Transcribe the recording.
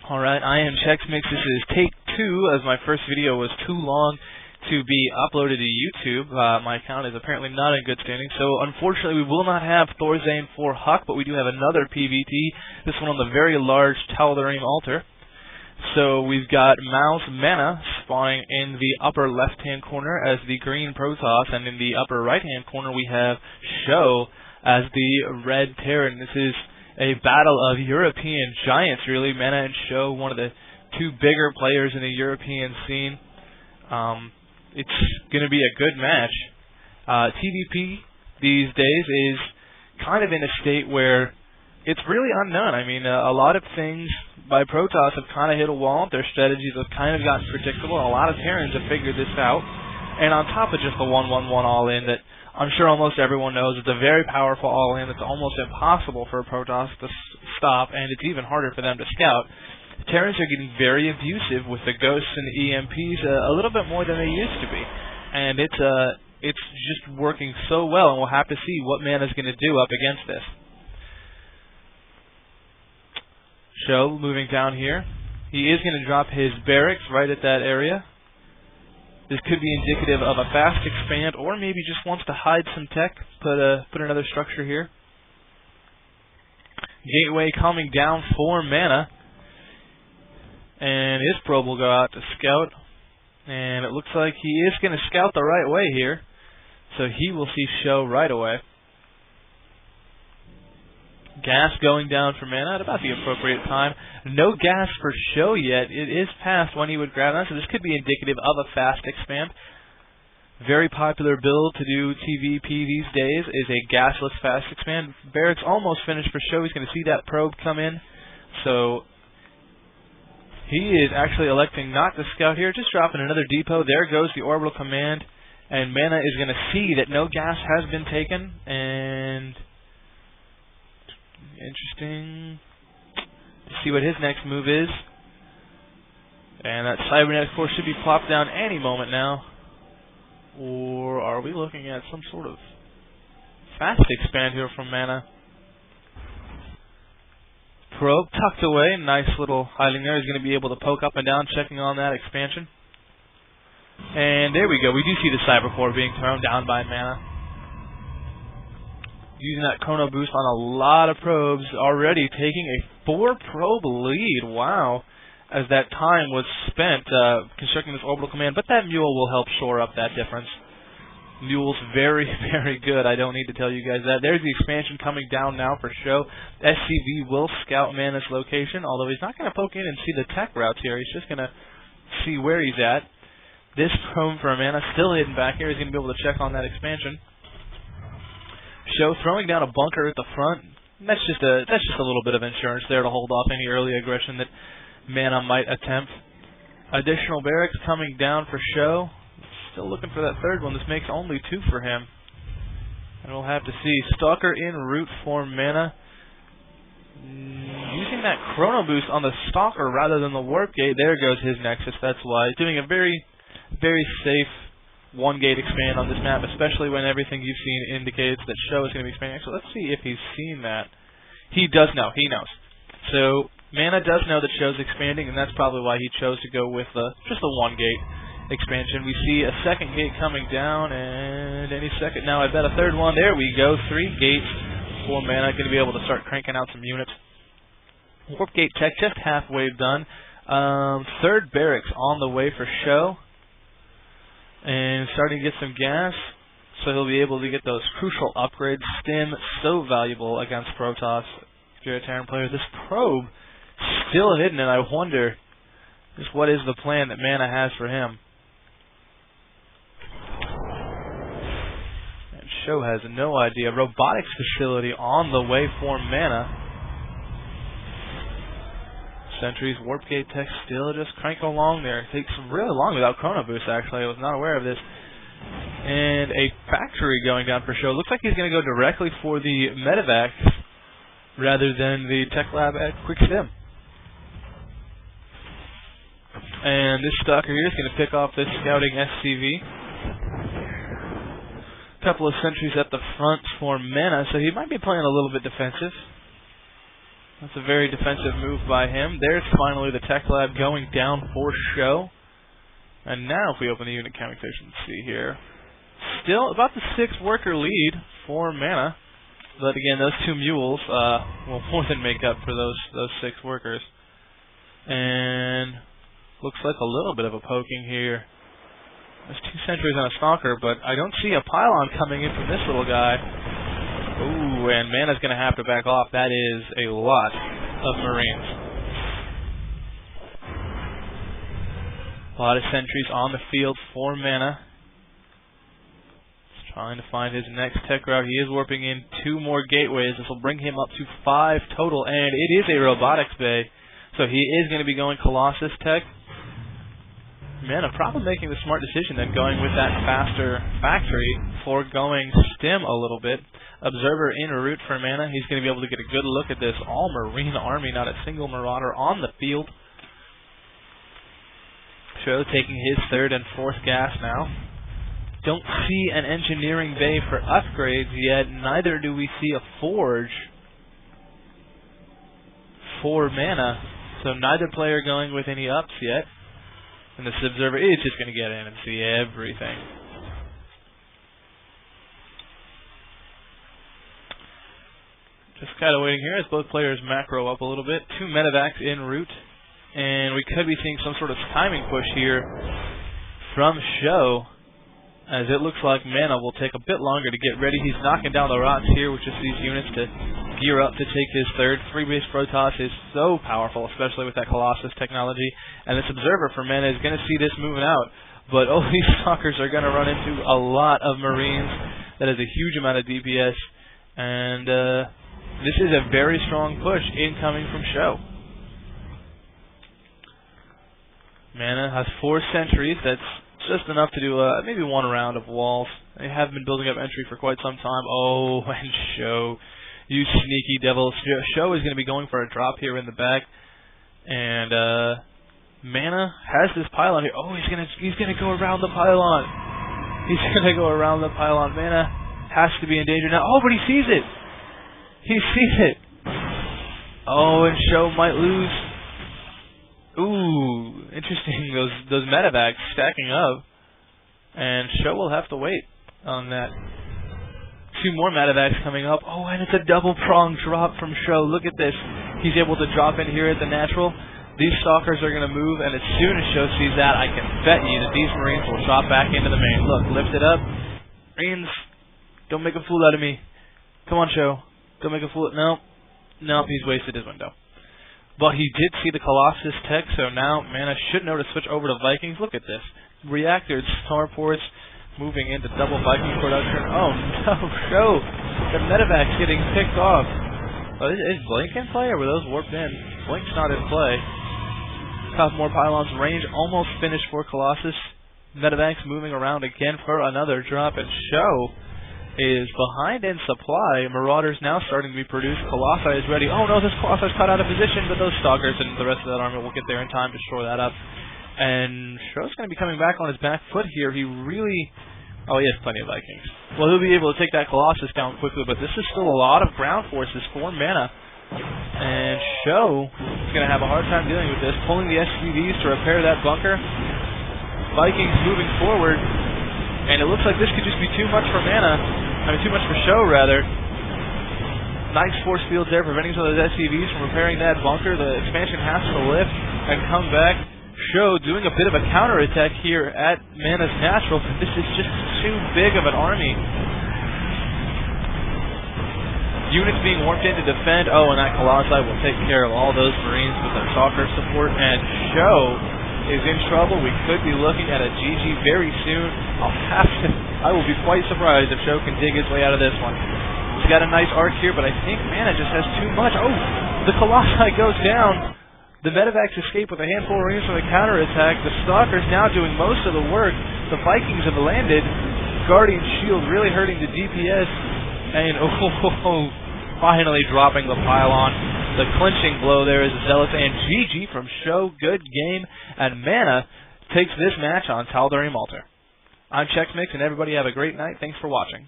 Alright, I am CzechsMix. This is take 2, as my first video was too long to be uploaded to YouTube. My account is apparently not in good standing, so unfortunately we will not have Thorzane for Huck, but we do have another PVT, this one on the very large Tal'Darim altar. So we've got Mouse Mana spawning in the upper left-hand corner as the green Protoss, and in the upper right-hand corner we have Sjow as the red Terran. This is a battle of European giants, really. Mana and Sjow, one of the two bigger players in the European scene. It's going to be a good match. TVP these days is kind of in a state where it's really unknown. I mean, a lot of things by Protoss have kind of hit a wall. Their strategies have kind of gotten predictable. A lot of Terrans have figured this out. And on top of just the 1-1-1 all-in that I'm sure almost everyone knows, it's a very powerful all-in that's almost impossible for Protoss to stop, and it's even harder for them to scout. Terrans are getting very abusive with the Ghosts and the EMPs a little bit more than they used to be. And it's just working so well, and we'll have to see what Mana's going to do up against this. Sjow moving down here. He is going to drop his barracks right at that area. This could be indicative of a fast expand, or maybe just wants to hide some tech, put another structure here. Gateway coming down for Mana, and his probe will go out to scout, and it looks like he is going to scout the right way here, so he will see Sjow right away. Gas going down for Mana at about the appropriate time. No gas for Sjow yet. It is past when he would grab that, so this could be indicative of a fast expand. Very popular build to do TVP these days is a gasless fast expand. Barracks almost finished for Sjow. He's going to see that probe come in. So he is actually electing not to scout here, just dropping another depot. There goes the orbital command, and Mana is going to see that no gas has been taken, and interesting to see what his next move is. And that cybernetic force should be plopped down any moment now. Or are we looking at some sort of fast expand here from Mana? Probe tucked away, nice little hiding there. He's going to be able to poke up and down, checking on that expansion. And there we go. We do see the cyber core being thrown down by Mana. Using that chrono boost on a lot of probes, already taking a 4-probe lead. Wow. As that time was spent constructing this orbital command. But that mule will help shore up that difference. Mule's very, very good. I don't need to tell you guys that. There's the expansion coming down now for Sjow. SCV will scout Mana's location, although he's not going to poke in and see the tech routes here. He's just going to see where he's at. This probe for Mana still hidden back here. He's going to be able to check on that expansion. Sjow throwing down a bunker at the front. That's just a little bit of insurance there to hold off any early aggression that Mana might attempt. Additional barracks coming down for Sjow. Still looking for that third one. This makes only 2 for him. And we'll have to see. Stalker en route for Mana. Using that chrono boost on the Stalker rather than the warp gate. There goes his Nexus. That's why. Doing a very, very safe 1-gate expand on this map, especially when everything you've seen indicates that Sjow is going to be expanding. So let's see if he's seen that. He does know. He knows. So Mana does know that Sjow's expanding, and that's probably why he chose to go with just a 1-gate expansion. We see a second gate coming down, and any second now I bet a third one. There we go. 3 gates for Mana. Going to be able to start cranking out some units. Warp gate tech just halfway done. Third barracks on the way for Sjow. And starting to get some gas, so he'll be able to get those crucial upgrades. Stim, so valuable against Protoss if you're a Terran player. This probe still hidden, and I wonder just what is the plan that Mana has for him. And Sjow has no idea. Robotics facility on the way for Mana. Sentries, warp gate tech still just crank along there. It takes really long without chrono boost, actually. I was not aware of this. And a factory going down for Sjow. Looks like he's going to go directly for the medevac rather than the tech lab at Quick Stim. And this stalker here is going to pick off this scouting SCV. Couple of sentries at the front for Mana, so he might be playing a little bit defensive. That's a very defensive move by him. There's finally the Tech Lab going down for Sjow. And now if we open the unit counting station, see here. Still about the 6-worker lead for Mana. But again, those 2 mules will more than make up for those 6 workers. And looks like a little bit of a poking here. There's 2 sentries and a stalker, but I don't see a pylon coming in from this little guy. Ooh, and Mana's going to have to back off. That is a lot of Marines. A lot of sentries on the field for Mana. He's trying to find his next tech route. He is warping in 2 more gateways. This will bring him up to 5 total, and it is a robotics bay. So he is going to be going Colossus tech. Mana probably making the smart decision then going with that faster factory, foregoing stim a little bit. Observer en route for Mana. He's going to be able to get a good look at this all-Marine army, not a single Marauder on the field. Sjow taking his 3rd and 4th gas now. Don't see an engineering bay for upgrades yet. Neither do we see a forge for Mana. So neither player going with any ups yet. And this observer is just going to get in and see everything. Just kind of waiting here as both players macro up a little bit. 2 medevacs en route. And we could be seeing some sort of timing push here from Sjow, as it looks like Mana will take a bit longer to get ready. He's knocking down the rocks here with just these units to gear up to take his 3rd. 3-base Protoss is so powerful, especially with that Colossus technology. And this observer for Mana is going to see this moving out. But all these stalkers are going to run into a lot of Marines. That is a huge amount of DPS. And this is a very strong push incoming from Sjow. Mana has 4 sentries. That's just enough to do maybe 1 round of walls. They have been building up entry for quite some time. Oh, and Sjow, you sneaky devil. Sjow is going to be going for a drop here in the back. And Mana has this pylon here. Oh, he's gonna go around the pylon. He's gonna go around the pylon. Mana has to be in danger now. Oh, but he sees it. He sees it. Oh, and Sjow might lose. Ooh, interesting. Those medevacs stacking up, and Sjow will have to wait on that. 2 more medevacs coming up. Oh, and it's a double-pronged drop from Sjow. Look at this. He's able to drop in here at the natural. These stalkers are going to move, and as soon as Sjow sees that, I can bet you that these Marines will drop back into the main. Look, lift it up. Marines, don't make a fool out of me. Come on, Sjow. Don't make a fool. Nope, he's wasted his window. But he did see the Colossus tech, so now Mana should know to switch over to Vikings. Look at this. Reactors, starports, moving into double Viking production. Oh no, Sjow! The medevac's getting picked off. Oh, is Blink in play, or were those warped in? Blink's not in play. Couple more pylons. Range almost finished for Colossus. Medevac's moving around again for another drop, and Sjow is behind in supply. Marauders now starting to be produced. Colossi is ready. Oh no, this Colossi is cut out of position, but those stalkers and the rest of that army will get there in time to shore that up. And Sjow's going to be coming back on his back foot here. He really... Oh, he has plenty of Vikings. Well, he'll be able to take that Colossus down quickly, but this is still a lot of ground forces for Mana. And Sjow is going to have a hard time dealing with this, pulling the SCVs to repair that bunker. Vikings moving forward, and it looks like this could just be too much for Mana. I mean, too much for Sjow, rather. Nice force fields there, preventing some of those SCVs from repairing that bunker. The expansion has to lift and come back. Sjow doing a bit of a counterattack here at Mana's natural, but this is just too big of an army. Units being warped in to defend. Oh, and that Colossi will take care of all those Marines with their stalker support. And Sjow is in trouble. We could be looking at a GG very soon. I will be quite surprised if Sjow can dig his way out of this one. He's got a nice arc here, but I think Mana just has too much. Oh, the Colossi goes down. The medevacs escape with a handful of Marines from the counterattack. The Stalkers now doing most of the work. The Vikings have landed. Guardian Shield really hurting the DPS. And finally dropping the pylon. The clinching blow there is Zealous, and GG from Sjow. Good game. And Mana takes this match on Tal'Darim Altar. I'm CzechsMix, and everybody have a great night. Thanks for watching.